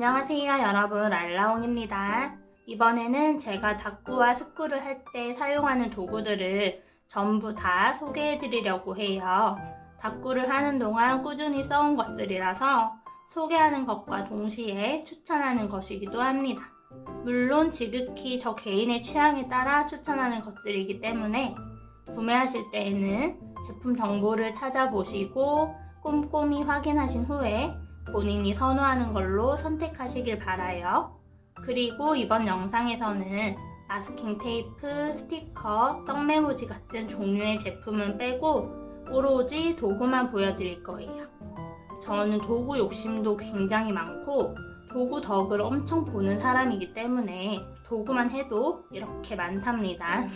안녕하세요 여러분, 알라옹입니다. 이번에는 제가 다꾸와 스쿠를 할 때 사용하는 도구들을 전부 다 소개해 드리려고 해요. 다꾸를 하는 동안 꾸준히 써온 것들이라서 소개하는 것과 동시에 추천하는 것이기도 합니다. 물론 지극히 저 개인의 취향에 따라 추천하는 것들이기 때문에 구매하실 때에는 제품 정보를 찾아보시고 꼼꼼히 확인하신 후에 본인이 선호하는 걸로 선택하시길 바라요. 그리고 이번 영상에서는 마스킹 테이프, 스티커, 떡메모지 같은 종류의 제품은 빼고 오로지 도구만 보여드릴 거예요. 저는 도구 욕심도 굉장히 많고 도구 덕을 엄청 보는 사람이기 때문에 도구만 해도 이렇게 많답니다.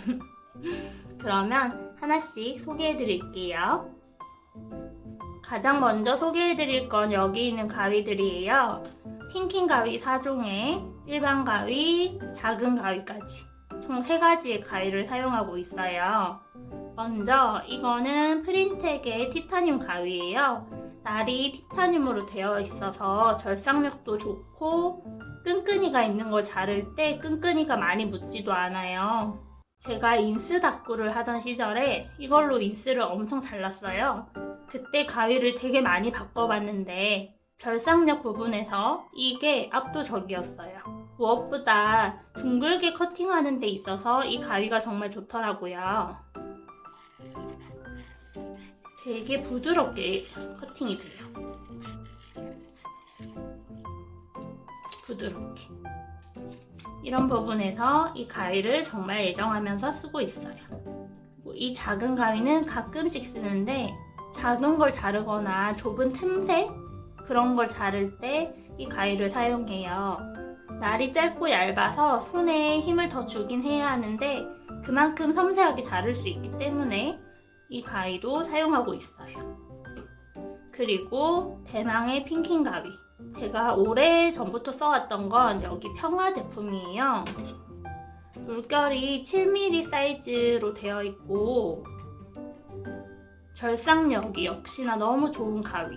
그러면 하나씩 소개해 드릴게요. 가장 먼저 소개해드릴 건 여기 있는 가위들이에요. 틴킹 가위 4종에 일반 가위, 작은 가위까지 총 3가지의 가위를 사용하고 있어요. 먼저 이거는 프린텍의 티타늄 가위예요. 날이 티타늄으로 되어 있어서 절삭력도 좋고 끈끈이가 있는 걸 자를 때 끈끈이가 많이 묻지도 않아요. 제가 인스 다꾸를 하던 시절에 이걸로 인스를 엄청 잘랐어요. 그때 가위를 되게 많이 바꿔봤는데 절삭력 부분에서 이게 압도적이었어요. 무엇보다 둥글게 커팅하는 데 있어서 이 가위가 정말 좋더라고요. 되게 부드럽게 커팅이 돼요. 부드럽게. 이런 부분에서 이 가위를 정말 애정하면서 쓰고 있어요. 이 작은 가위는 가끔씩 쓰는데 작은 걸 자르거나 좁은 틈새 그런 걸 자를 때 이 가위를 사용해요. 날이 짧고 얇아서 손에 힘을 더 주긴 해야 하는데 그만큼 섬세하게 자를 수 있기 때문에 이 가위도 사용하고 있어요. 그리고 대망의 핑킹 가위. 제가 오래 전부터 써왔던 건 여기 평화 제품이에요. 물결이 7mm 사이즈로 되어 있고 절삭력이 역시나 너무 좋은 가위.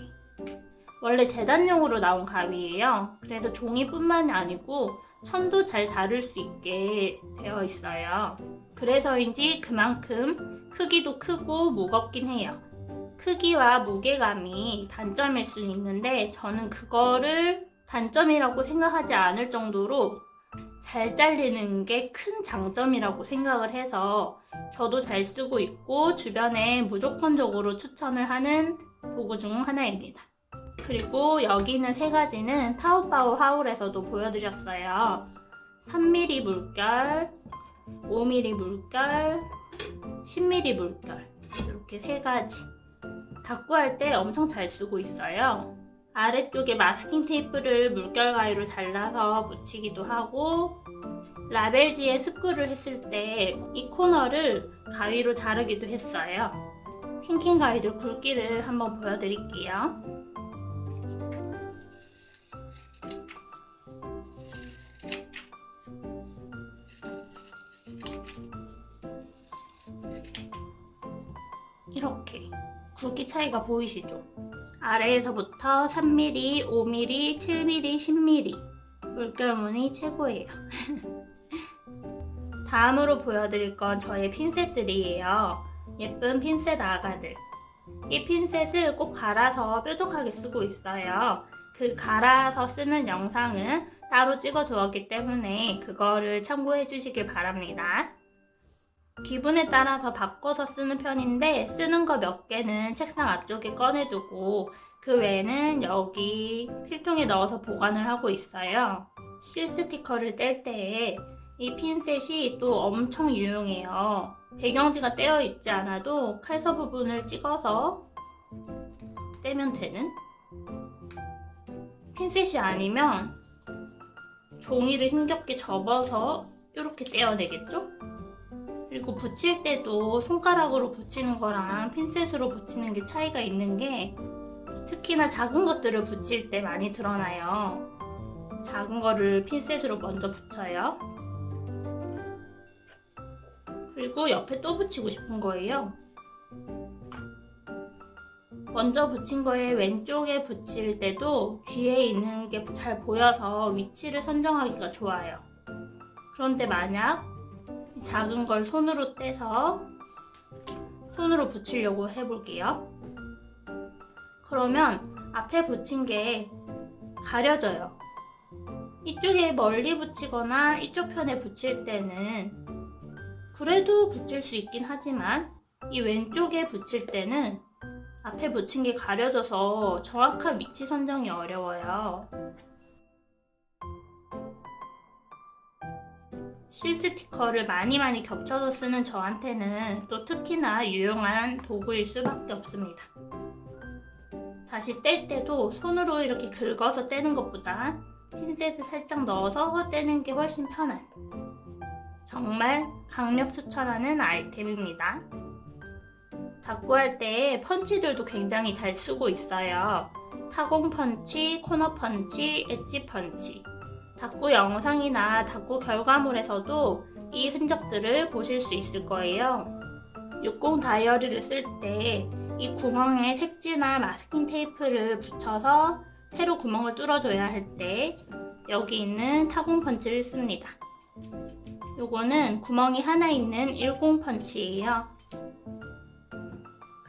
원래 재단용으로 나온 가위예요. 그래서 종이뿐만이 아니고 천도 잘 자를 수 있게 되어 있어요. 그래서인지 그만큼 크기도 크고 무겁긴 해요. 크기와 무게감이 단점일 수는 있는데 저는 그거를 단점이라고 생각하지 않을 정도로 잘 잘리는 게 큰 장점이라고 생각을 해서 저도 잘 쓰고 있고 주변에 무조건적으로 추천을 하는 도구 중 하나입니다. 그리고 여기 있는 3가지는 타오바오 하울에서도 보여드렸어요. 3mm 물결, 5mm 물결, 10mm 물결 이렇게 3가지. 다꾸할 때 엄청 잘 쓰고 있어요. 아래쪽에 마스킹 테이프를 물결 가위로 잘라서 붙이기도 하고 라벨지에 스크를 했을 때 이 코너를 가위로 자르기도 했어요. 틴킹 가위들 굵기를 한번 보여드릴게요. 이렇게 굵기 차이가 보이시죠? 아래에서부터 3mm, 5mm, 7mm, 10mm 물결무늬 최고예요. 다음으로 보여드릴 건 저의 핀셋들이에요. 예쁜 핀셋 아가들. 이 핀셋을 꼭 갈아서 뾰족하게 쓰고 있어요. 그 갈아서 쓰는 영상은 따로 찍어 두었기 때문에 그거를 참고해 주시길 바랍니다. 기분에 따라서 바꿔서 쓰는 편인데 쓰는 거 몇 개는 책상 앞쪽에 꺼내두고 그 외에는 여기 필통에 넣어서 보관을 하고 있어요. 실 스티커를 뗄 때에 이 핀셋이 또 엄청 유용해요. 배경지가 떼어 있지 않아도 칼서 부분을 찍어서 떼면 되는 핀셋이 아니면 종이를 힘겹게 접어서 이렇게 떼어내겠죠? 그리고 붙일 때도 손가락으로 붙이는 거랑 핀셋으로 붙이는 게 차이가 있는 게 특히나 작은 것들을 붙일 때 많이 드러나요. 작은 거를 핀셋으로 먼저 붙여요. 그리고 옆에 또 붙이고 싶은 거예요. 먼저 붙인 거에 왼쪽에 붙일 때도 뒤에 있는 게 잘 보여서 위치를 선정하기가 좋아요. 그런데 만약 작은 걸 손으로 떼서 손으로 붙이려고 해볼게요. 그러면 앞에 붙인 게 가려져요. 이쪽에 멀리 붙이거나 이쪽 편에 붙일 때는 그래도 붙일 수 있긴 하지만 이 왼쪽에 붙일 때는 앞에 붙인 게 가려져서 정확한 위치 선정이 어려워요. 실 스티커를 많이 겹쳐서 쓰는 저한테는 또 특히나 유용한 도구일 수밖에 없습니다. 다시 뗄 때도 손으로 이렇게 긁어서 떼는 것보다 핀셋을 살짝 넣어서 떼는 게 훨씬 편한, 정말 강력 추천하는 아이템입니다. 닦고 할 때 펀치들도 굉장히 잘 쓰고 있어요. 타공 펀치, 코너 펀치, 엣지 펀치. 닦고 영상이나 닦고 결과물에서도 이 흔적들을 보실 수 있을 거예요. 60 다이어리를 쓸 때 이 구멍에 색지나 마스킹 테이프를 붙여서 새로 구멍을 뚫어줘야 할 때 여기 있는 타공 펀치를 씁니다. 요거는 구멍이 하나 있는 10 펀치예요.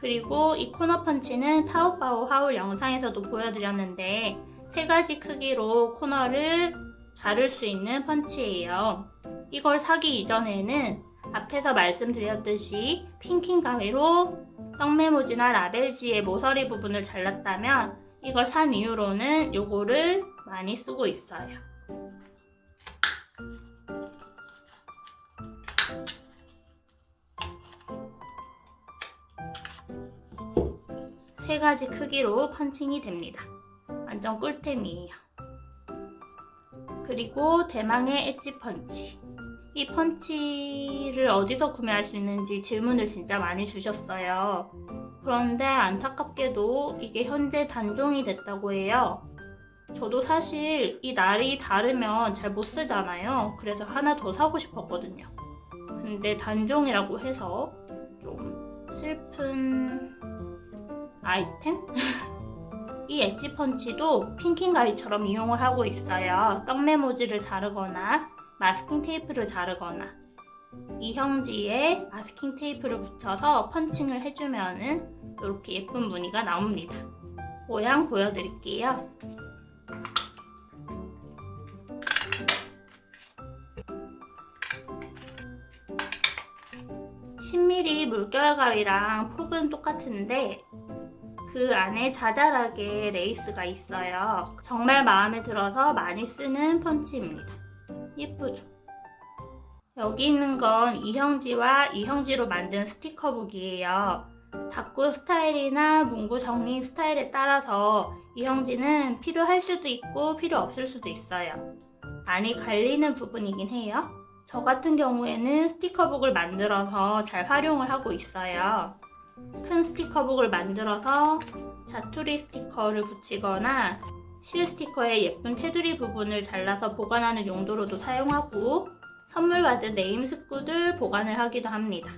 그리고 이 코너 펀치는 타오바오 하울 영상에서도 보여드렸는데 3가지 크기로 코너를 자를 수 있는 펀치예요. 이걸 사기 이전에는 앞에서 말씀드렸듯이 핑킹 가위로 떡메모지나 라벨지의 모서리 부분을 잘랐다면 이걸 산 이후로는 요거를 많이 쓰고 있어요. 세 가지 크기로 펀칭이 됩니다. 완전 꿀템이에요. 그리고 대망의 엣지 펀치. 이 펀치를 어디서 구매할 수 있는지 질문을 진짜 많이 주셨어요. 그런데 안타깝게도 이게 현재 단종이 됐다고 해요. 저도 사실 이 날이 다르면 잘 못 쓰잖아요. 그래서 하나 더 사고 싶었거든요. 근데 단종이라고 해서 좀 슬픈 아이템? 이 엣지 펀치도 핑킹 가위처럼 이용을 하고 있어요. 떡메모지를 자르거나 마스킹 테이프를 자르거나 이형지에 마스킹 테이프를 붙여서 펀칭을 해주면은 이렇게 예쁜 무늬가 나옵니다. 모양 보여드릴게요. 10mm 물결 가위랑 폭은 똑같은데 그 안에 자잘하게 레이스가 있어요. 정말 마음에 들어서 많이 쓰는 펀치입니다. 예쁘죠? 여기 있는 건 이형지와 이형지로 만든 스티커북이에요. 닦고 스타일이나 문구 정리 스타일에 따라서 이형지는 필요할 수도 있고 필요 없을 수도 있어요. 많이 갈리는 부분이긴 해요. 저 같은 경우에는 스티커북을 만들어서 잘 활용을 하고 있어요. 큰 스티커북을 만들어서 자투리 스티커를 붙이거나 실 스티커의 예쁜 테두리 부분을 잘라서 보관하는 용도로도 사용하고 선물 받은 네임 스쿠들 보관을 하기도 합니다.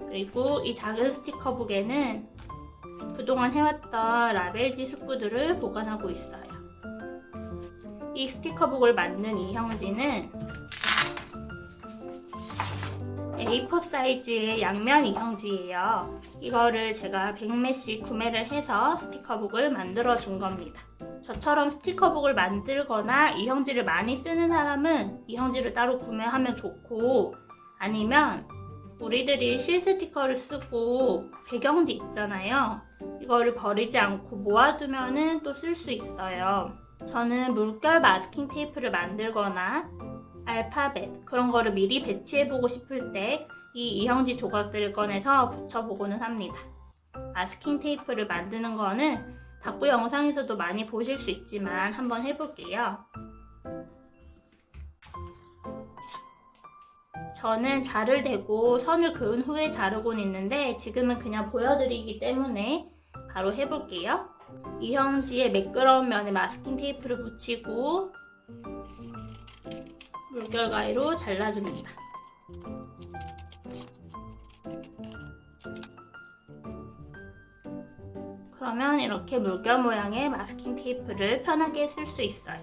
그리고 이 작은 스티커북에는 그동안 해왔던 라벨지 스쿠들을 보관하고 있어요. 이 스티커북을 만든 이형지는 A4 사이즈의 양면 이형지예요. 이거를 제가 100매씩 구매를 해서 스티커북을 만들어 준 겁니다. 저처럼 스티커북을 만들거나 이형지를 많이 쓰는 사람은 이형지를 따로 구매하면 좋고, 아니면 우리들이 실 스티커를 쓰고 배경지 있잖아요. 이거를 버리지 않고 모아두면 또 쓸 수 있어요. 저는 물결 마스킹 테이프를 만들거나 알파벳 그런 거를 미리 배치해보고 싶을 때 이 이형지 조각들을 꺼내서 붙여보고는 합니다. 마스킹 테이프를 만드는 거는 닦고 영상에서도 많이 보실 수 있지만 한번 해볼게요. 저는 자를 대고 선을 그은 후에 자르곤 있는데 지금은 그냥 보여드리기 때문에 바로 해볼게요. 이형지에 매끄러운 면에 마스킹 테이프를 붙이고 물결 가위로 잘라줍니다. 그러면 이렇게 물결 모양의 마스킹 테이프를 편하게 쓸 수 있어요.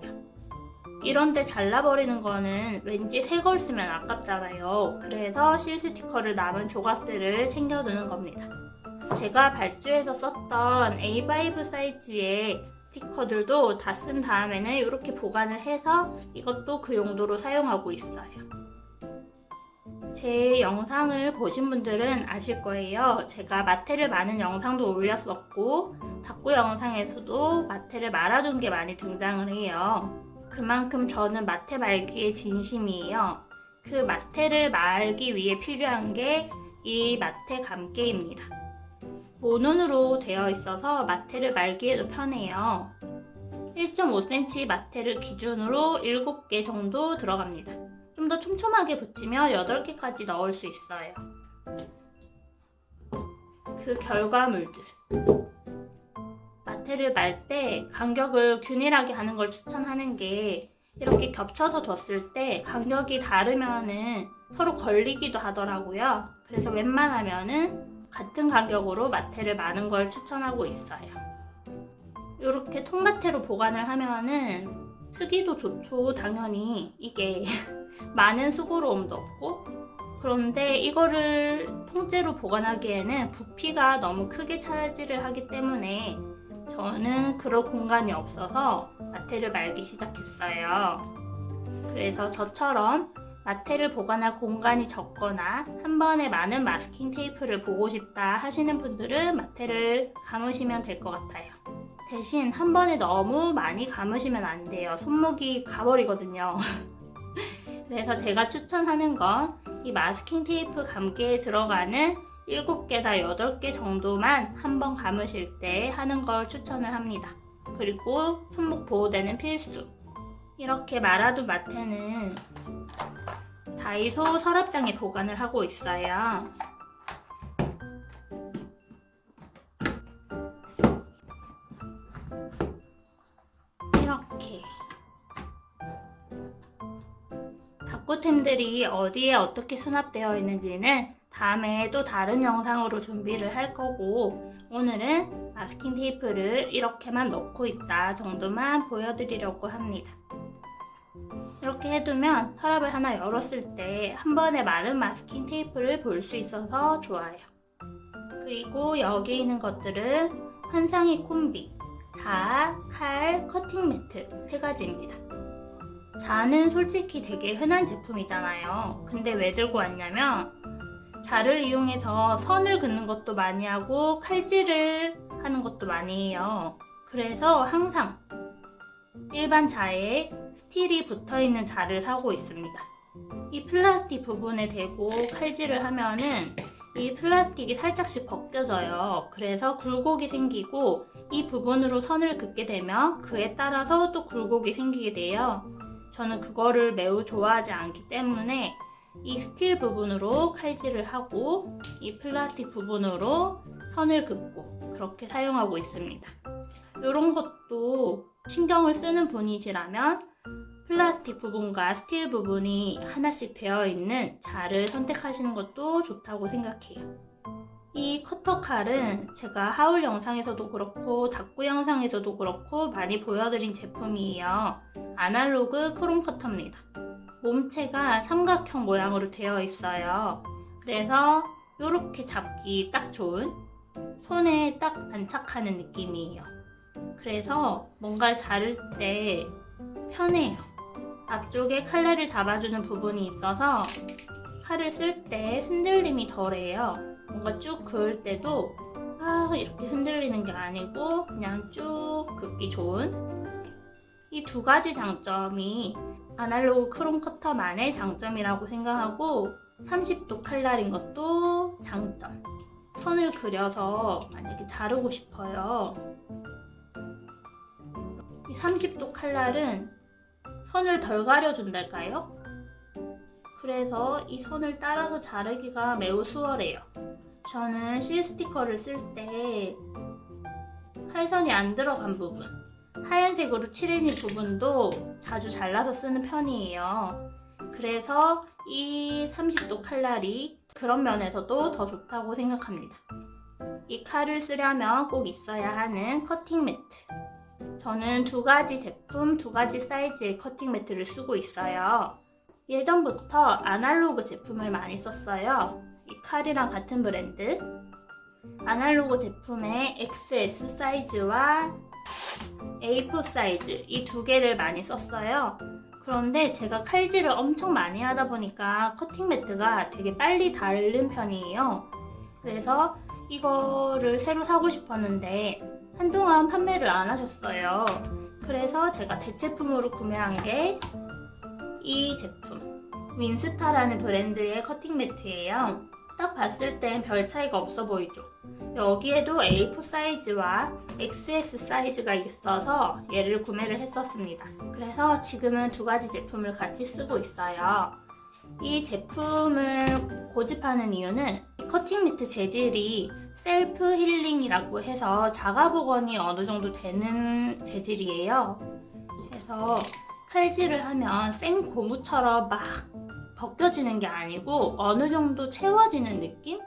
이런데 잘라버리는 거는 왠지 새 걸 쓰면 아깝잖아요. 그래서 실 스티커를 남은 조각들을 챙겨두는 겁니다. 제가 발주해서 썼던 A5 사이즈의 스티커들도 다 쓴 다음에는 이렇게 보관을 해서 이것도 그 용도로 사용하고 있어요. 제 영상을 보신 분들은 아실 거예요. 제가 마테를 마는 영상도 올렸었고 닦고 영상에서도 마테를 말아둔 게 많이 등장을 해요. 그만큼 저는 마테 말기에 진심이에요. 그 마테를 말기 위해 필요한 게 이 마테 감개입니다. 모눈으로 되어 있어서 마테를 말기에도 편해요. 1.5cm 마테를 기준으로 7개 정도 들어갑니다. 좀 더 촘촘하게 붙이면 8개까지 넣을 수 있어요. 그 결과물들. 마테를 말 때 간격을 균일하게 하는 걸 추천하는 게 이렇게 겹쳐서 뒀을 때 간격이 다르면은 서로 걸리기도 하더라고요. 그래서 웬만하면은 같은 간격으로 마테를 마는 걸 추천하고 있어요. 이렇게 통마테로 보관을 하면은 쓰기도 좋죠. 당연히 이게 많은 수고로움도 없고, 그런데 이거를 통째로 보관하기에는 부피가 너무 크게 차지를 하기 때문에 저는 그럴 공간이 없어서 마테를 말기 시작했어요. 그래서 저처럼 마테를 보관할 공간이 적거나 한 번에 많은 마스킹 테이프를 보고 싶다 하시는 분들은 마테를 감으시면 될 것 같아요. 대신 한 번에 너무 많이 감으시면 안 돼요. 손목이 가버리거든요. 그래서 제가 추천하는 건 이 마스킹 테이프 감개에 들어가는 7개나 8개 정도만 한 번 감으실 때 하는 걸 추천을 합니다. 그리고 손목 보호대는 필수. 이렇게 말아둔 마테는 다이소 서랍장에 보관을 하고 있어요. 이렇게 닦고템들이 어디에 어떻게 수납되어 있는지는 다음에 또 다른 영상으로 준비를 할 거고, 오늘은 마스킹 테이프를 이렇게만 넣고 있다 정도만 보여드리려고 합니다. 이렇게 해두면 서랍을 하나 열었을 때 한 번에 많은 마스킹 테이프를 볼 수 있어서 좋아요. 그리고 여기 있는 것들은 환상의 콤비, 자, 칼, 커팅 매트 3가지입니다. 자는 솔직히 되게 흔한 제품이잖아요. 근데 왜 들고 왔냐면 자를 이용해서 선을 긋는 것도 많이 하고 칼질을 하는 것도 많이 해요. 그래서 항상 일반 자에 스틸이 붙어있는 자를 사고 있습니다. 이 플라스틱 부분에 대고 칼질을 하면은 이 플라스틱이 살짝씩 벗겨져요. 그래서 굴곡이 생기고 이 부분으로 선을 긋게 되면 그에 따라서 또 굴곡이 생기게 돼요. 저는 그거를 매우 좋아하지 않기 때문에 이 스틸 부분으로 칼질을 하고 이 플라스틱 부분으로 선을 긋고 그렇게 사용하고 있습니다. 이런 것도 신경을 쓰는 분이시라면 플라스틱 부분과 스틸 부분이 하나씩 되어 있는 자를 선택하시는 것도 좋다고 생각해요. 이 커터 칼은 제가 하울 영상에서도 그렇고 닦고 영상에서도 그렇고 많이 보여드린 제품이에요. 아날로그 크롬 커터입니다. 몸체가 삼각형 모양으로 되어 있어요. 그래서 이렇게 잡기 딱 좋은, 손에 딱 안착하는 느낌이에요. 그래서 뭔가를 자를 때 편해요. 앞쪽에 칼날을 잡아주는 부분이 있어서 칼을 쓸 때 흔들림이 덜해요. 뭔가 쭉 그을 때도 이렇게 흔들리는 게 아니고 그냥 쭉 긋기 좋은, 이 2가지 장점이 아날로그 크롬 커터만의 장점이라고 생각하고 30도 칼날인 것도 장점. 선을 그려서 만약에 자르고 싶어요. 이 30도 칼날은 선을 덜 가려준달까요? 그래서 이 선을 따라서 자르기가 매우 수월해요. 저는 실 스티커를 쓸 때 칼선이 안 들어간 부분, 하얀색으로 칠해진 부분도 자주 잘라서 쓰는 편이에요. 그래서 이 30도 칼날이 그런 면에서도 더 좋다고 생각합니다. 이 칼을 쓰려면 꼭 있어야 하는 커팅 매트. 저는 두 가지 제품, 두 가지 사이즈의 커팅 매트를 쓰고 있어요. 예전부터 아날로그 제품을 많이 썼어요. 이 칼이랑 같은 브랜드. 아날로그 제품의 XS 사이즈와 A4 사이즈 이 두 개를 많이 썼어요. 그런데 제가 칼질을 엄청 많이 하다 보니까 커팅 매트가 되게 빨리 닳는 편이에요. 그래서 이거를 새로 사고 싶었는데 한동안 판매를 안 하셨어요. 그래서 제가 대체품으로 구매한 게 이 제품 윈스타라는 브랜드의 커팅 매트예요. 딱 봤을 땐 별 차이가 없어 보이죠? 여기에도 A4 사이즈와 XS 사이즈가 있어서 얘를 구매를 했었습니다. 그래서 지금은 두 가지 제품을 같이 쓰고 있어요. 이 제품을 고집하는 이유는 커팅 매트 재질이 셀프 힐링이라고 해서 자가 복원이 어느 정도 되는 재질이에요. 그래서 칼질을 하면 생 고무처럼 막 벗겨지는 게 아니고 어느 정도 채워지는 느낌?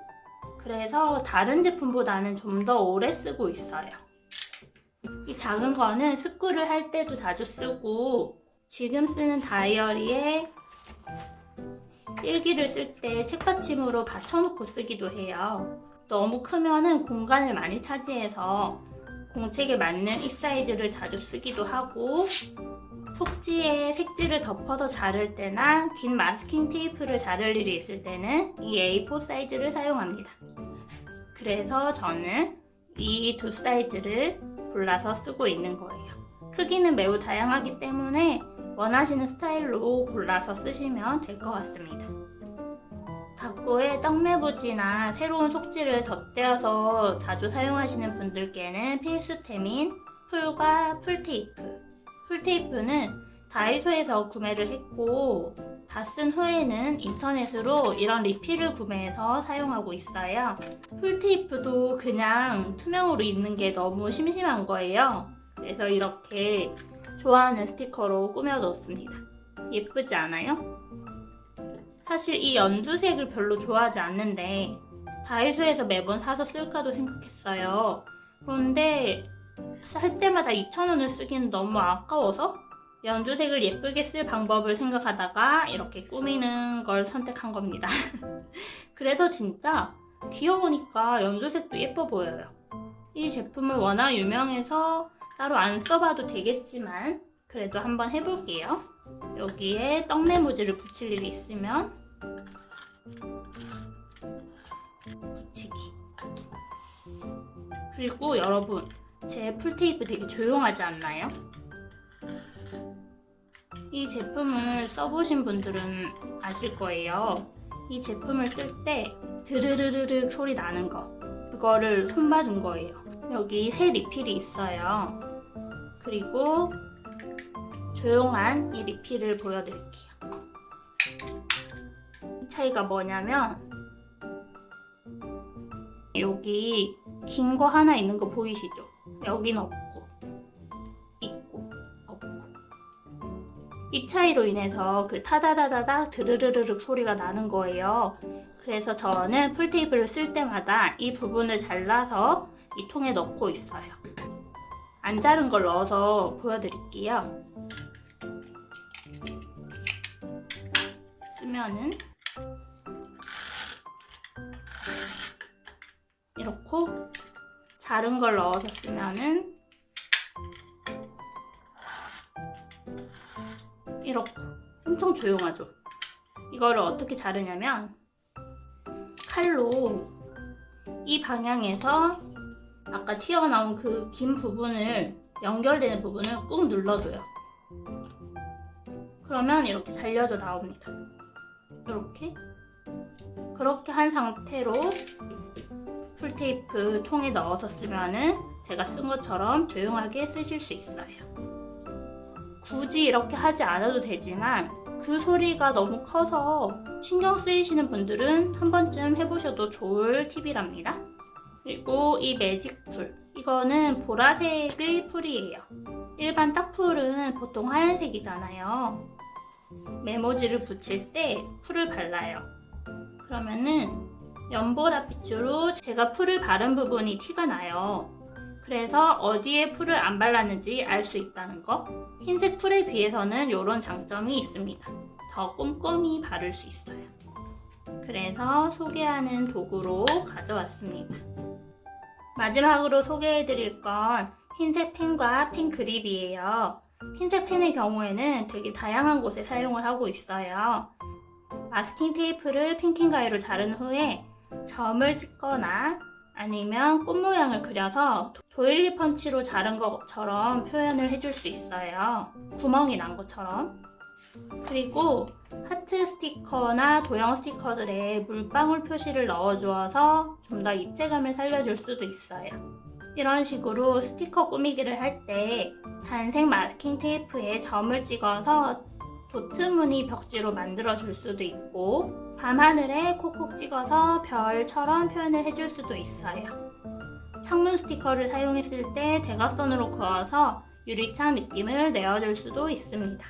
그래서 다른 제품보다는 좀 더 오래 쓰고 있어요. 이 작은 거는 스크를 할 때도 자주 쓰고 지금 쓰는 다이어리에 일기를 쓸 때 책받침으로 받쳐놓고 쓰기도 해요. 너무 크면은 공간을 많이 차지해서 공책에 맞는 이 사이즈를 자주 쓰기도 하고 속지에 색지를 덮어서 자를 때나 긴 마스킹 테이프를 자를 일이 있을 때는 이 A4 사이즈를 사용합니다. 그래서 저는 이 두 사이즈를 골라서 쓰고 있는 거예요. 크기는 매우 다양하기 때문에 원하시는 스타일로 골라서 쓰시면 될 것 같습니다. 가꾸에 떡매부지나 새로운 속지를 덧대어서 자주 사용하시는 분들께는 필수템인 풀과 풀테이프. 풀테이프는 다이소에서 구매를 했고 다 쓴 후에는 인터넷으로 이런 리필을 구매해서 사용하고 있어요. 풀테이프도 그냥 투명으로 있는 게 너무 심심한 거예요. 그래서 이렇게 좋아하는 스티커로 꾸며뒀습니다. 예쁘지 않아요? 사실 이 연두색을 별로 좋아하지 않는데 다이소에서 매번 사서 쓸까도 생각했어요. 그런데 살 때마다 2,000원을 쓰기는 너무 아까워서 연두색을 예쁘게 쓸 방법을 생각하다가 이렇게 꾸미는 걸 선택한 겁니다. 그래서 진짜 귀여우니까 연두색도 예뻐 보여요. 이 제품은 워낙 유명해서 따로 안 써봐도 되겠지만 그래도 한번 해볼게요. 여기에 떡메모지를 붙일 일이 있으면 붙이기. 그리고 여러분, 제 풀테이프 되게 조용하지 않나요? 이 제품을 써보신 분들은 아실 거예요. 이 제품을 쓸 때 드르르르르 소리 나는 거, 그거를 손봐준 거예요. 여기 새 리필이 있어요. 그리고 조용한 이 리필을 보여드릴게요. 이 차이가 뭐냐면 여기 긴 거 하나 있는 거 보이시죠? 여긴 없고 있고 없고 이 차이로 인해서 그 타다다다다 드르르르륵 소리가 나는 거예요. 그래서 저는 풀테이프를 쓸 때마다 이 부분을 잘라서 이 통에 넣고 있어요. 안 자른 걸 넣어서 보여드릴게요. 쓰면은 이렇게 자른 걸 넣어서 쓰면은 이렇게 엄청 조용하죠. 이거를 어떻게 자르냐면 칼로 이 방향에서 아까 튀어나온 그 긴 부분을 연결되는 부분을 꾹 눌러줘요. 그러면 이렇게 잘려져 나옵니다. 이렇게 그렇게 한 상태로 풀테이프 통에 넣어서 쓰면은 제가 쓴 것처럼 조용하게 쓰실 수 있어요. 굳이 이렇게 하지 않아도 되지만 그 소리가 너무 커서 신경 쓰이시는 분들은 한 번쯤 해보셔도 좋을 팁이랍니다. 그리고 이 매직 풀, 이거는 보라색의 풀이에요. 일반 딱풀은 보통 하얀색이잖아요. 메모지를 붙일 때 풀을 발라요. 그러면은 연보라빛으로 제가 풀을 바른 부분이 티가 나요. 그래서 어디에 풀을 안 발랐는지 알 수 있다는 거. 흰색 풀에 비해서는 이런 장점이 있습니다. 더 꼼꼼히 바를 수 있어요. 그래서 소개하는 도구로 가져왔습니다. 마지막으로 소개해드릴 건 흰색 펜과 펜 그립이에요. 흰색 펜의 경우에는 되게 다양한 곳에 사용을 하고 있어요. 마스킹 테이프를 핑킹 가위로 자른 후에 점을 찍거나 아니면 꽃 모양을 그려서 도일리 펀치로 자른 것처럼 표현을 해줄 수 있어요. 구멍이 난 것처럼. 그리고 하트 스티커나 도형 스티커들에 물방울 표시를 넣어주어서 좀 더 입체감을 살려줄 수도 있어요. 이런 식으로 스티커 꾸미기를 할 때 단색 마스킹 테이프에 점을 찍어서 도트 무늬 벽지로 만들어줄 수도 있고 밤하늘에 콕콕 찍어서 별처럼 표현을 해줄 수도 있어요. 창문 스티커를 사용했을 때 대각선으로 그어서 유리창 느낌을 내어줄 수도 있습니다.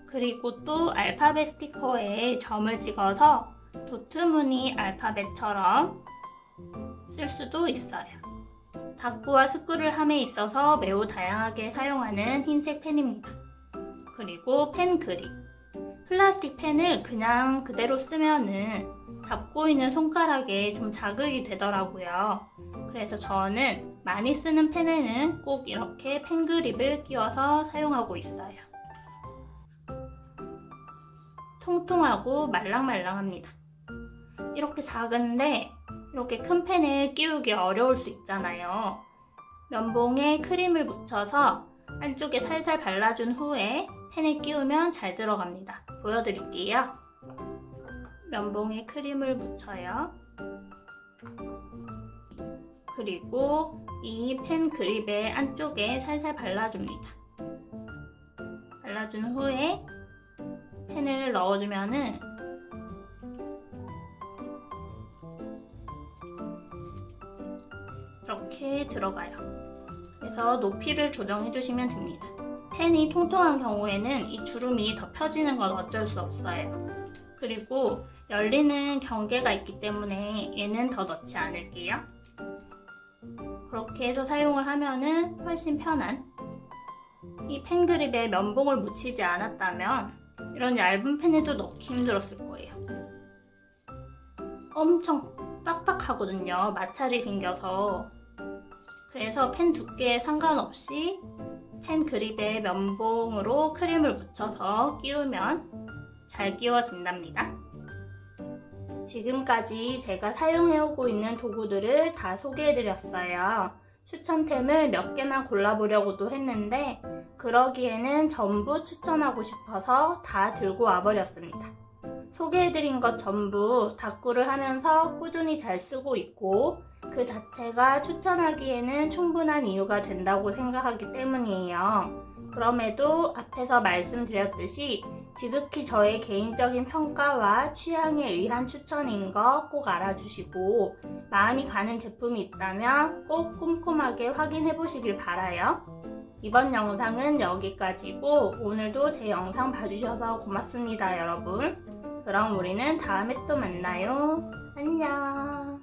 그리고 또 알파벳 스티커에 점을 찍어서 도트 무늬 알파벳처럼 쓸 수도 있어요. 닦구와 스크를 함에 있어서 매우 다양하게 사용하는 흰색 펜입니다. 그리고 펜 그립. 플라스틱 펜을 그냥 그대로 쓰면은 잡고 있는 손가락에 좀 자극이 되더라고요. 그래서 저는 많이 쓰는 펜에는 꼭 이렇게 펜 그립을 끼워서 사용하고 있어요. 통통하고 말랑말랑합니다. 이렇게 작은데 이렇게 큰 펜을 끼우기 어려울 수 있잖아요. 면봉에 크림을 묻혀서 한쪽에 살살 발라준 후에 펜에 끼우면 잘 들어갑니다. 보여드릴게요. 면봉에 크림을 묻혀요. 그리고 이 펜 그립의 안쪽에 살살 발라줍니다. 발라준 후에 펜을 넣어주면은 이렇게 들어가요. 그래서 높이를 조정해 주시면 됩니다. 펜이 통통한 경우에는 이 주름이 더 펴지는 건 어쩔 수 없어요. 그리고 열리는 경계가 있기 때문에 얘는 더 넣지 않을게요. 그렇게 해서 사용을 하면은 훨씬 편한, 이 펜 그립에 면봉을 묻히지 않았다면 이런 얇은 펜에도 넣기 힘들었을 거예요. 엄청 빡빡하거든요. 마찰이 생겨서. 그래서 펜 두께에 상관없이 펜 그립에 면봉으로 크림을 묻혀서 끼우면 잘 끼워진답니다. 지금까지 제가 사용해오고 있는 도구들을 다 소개해드렸어요. 추천템을 몇 개만 골라보려고도 했는데 그러기에는 전부 추천하고 싶어서 다 들고 와버렸습니다. 소개해드린 것 전부 닦구를 하면서 꾸준히 잘 쓰고 있고 그 자체가 추천하기에는 충분한 이유가 된다고 생각하기 때문이에요. 그럼에도 앞에서 말씀드렸듯이 지극히 저의 개인적인 평가와 취향에 의한 추천인 거 꼭 알아주시고 마음이 가는 제품이 있다면 꼭 꼼꼼하게 확인해 보시길 바라요. 이번 영상은 여기까지고 오늘도 제 영상 봐주셔서 고맙습니다, 여러분. 그럼 우리는 다음에 또 만나요. 안녕.